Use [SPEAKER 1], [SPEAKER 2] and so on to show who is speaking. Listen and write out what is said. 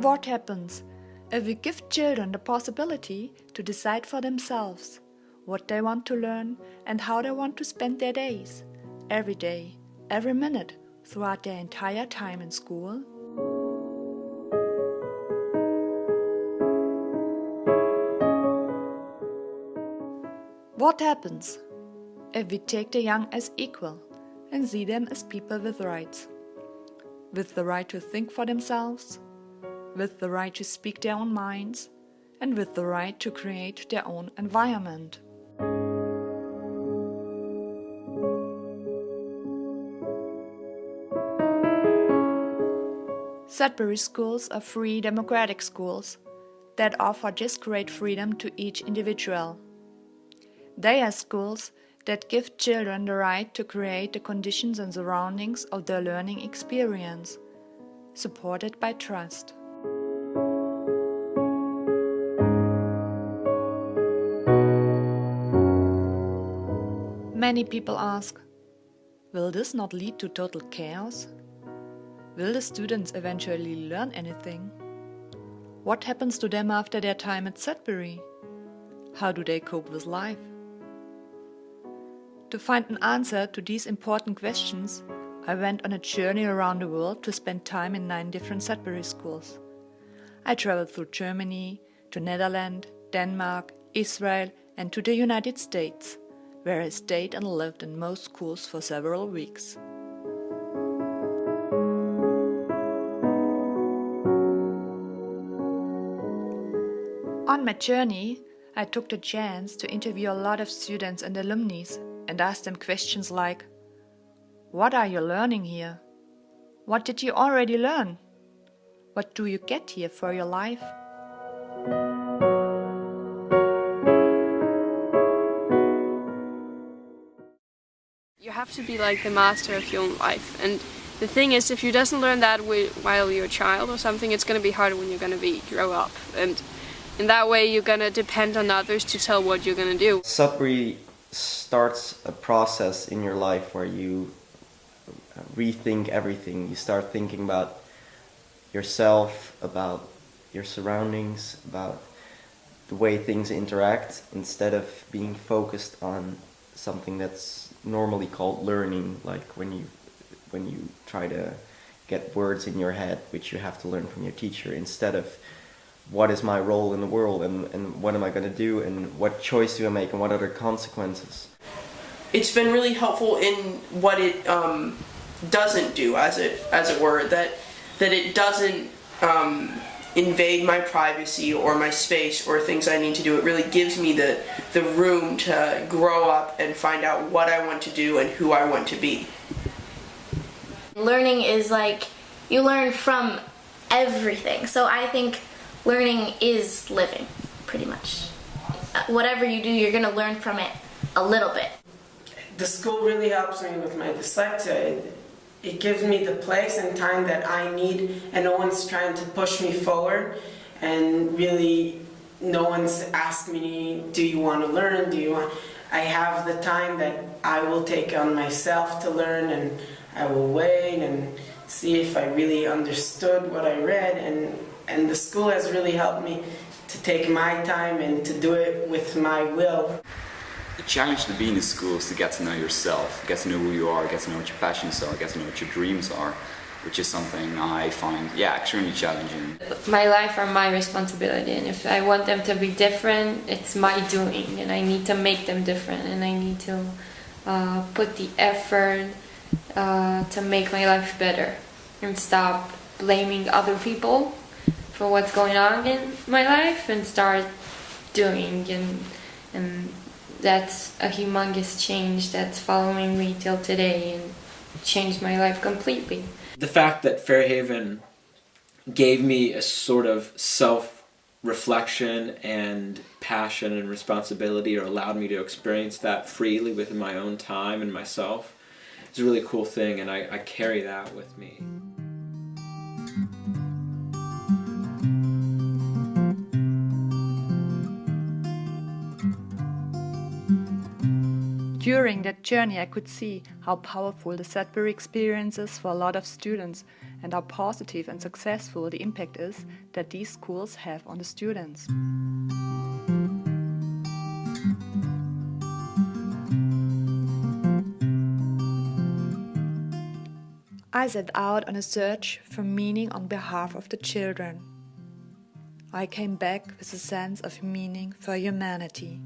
[SPEAKER 1] What happens if we give children the possibility to decide for themselves what they want to learn and how they want to spend their days, every day, every minute, throughout their entire time in school? What happens if we take the young as equal and see them as people with rights? With the right to think for themselves, with the right to speak their own minds, and with the right to create their own environment. Sudbury schools are free democratic schools that offer this great freedom to each individual. They are schools that give children the right to create the conditions and surroundings of their learning experience, supported by trust. Many people ask, will this not lead to total chaos? Will the students eventually learn anything? What happens to them after their time at Sudbury? How do they cope with life? To find an answer to these important questions, I went on a journey around the world to spend time in 9 different Sudbury schools. I traveled through Germany, to Netherlands, Denmark, Israel, and to the United States, where I stayed and lived in most schools for several weeks. On my journey, I took the chance to interview a lot of students and alumni and ask them questions like, what are you learning here? What did you already learn? What do you get here for your life?
[SPEAKER 2] You have to be like the master of your own life. And the thing is, if you doesn't learn that while you're a child or something, it's going to be harder when you're going to grow up. And in that way, you're going to depend on others to tell what you're going to do.
[SPEAKER 3] Sudbury starts a process in your life where you rethink everything. You start thinking about yourself, about your surroundings, about the way things interact, instead of being focused on something that's normally called learning, like when you try to get words in your head, which you have to learn from your teacher, instead of what is my role in the world and what am I going to do and what choice do I make and what are the consequences.
[SPEAKER 4] It's been really helpful in what it doesn't do, as it were, that it doesn't invade my privacy or my space or things I need to do. It really gives me the room to grow up and find out what I want to do and who I want to be.
[SPEAKER 5] Learning is like, you learn from everything. So I think learning is living, pretty much. Whatever you do, you're going to learn from it a little bit.
[SPEAKER 6] The school really helps me with my dyslexia. It gives me the place and time that I need, and no one's trying to push me forward, and really no one's asked me, do you want to learn, I have the time that I will take on myself to learn, and I will wait and see if I really understood what I read, and the school has really helped me to take my time and to do it with my will.
[SPEAKER 7] The challenge to be in the school is to get to know yourself, get to know who you are, get to know what your passions are, get to know what your dreams are, which is something I find, extremely challenging.
[SPEAKER 8] My life are my responsibility, and if I want them to be different, it's my doing, and I need to make them different, and I need to put the effort to make my life better and stop blaming other people for what's going on in my life and start doing, and that's a humongous change that's following me till today and changed my life completely.
[SPEAKER 9] The fact that Fairhaven gave me a sort of self-reflection and passion and responsibility, or allowed me to experience that freely within my own time and myself, is a really cool thing, and I carry that with me.
[SPEAKER 1] During that journey I could see how powerful the Sudbury experience is for a lot of students and how positive and successful the impact is that these schools have on the students. I set out on a search for meaning on behalf of the children. I came back with a sense of meaning for humanity.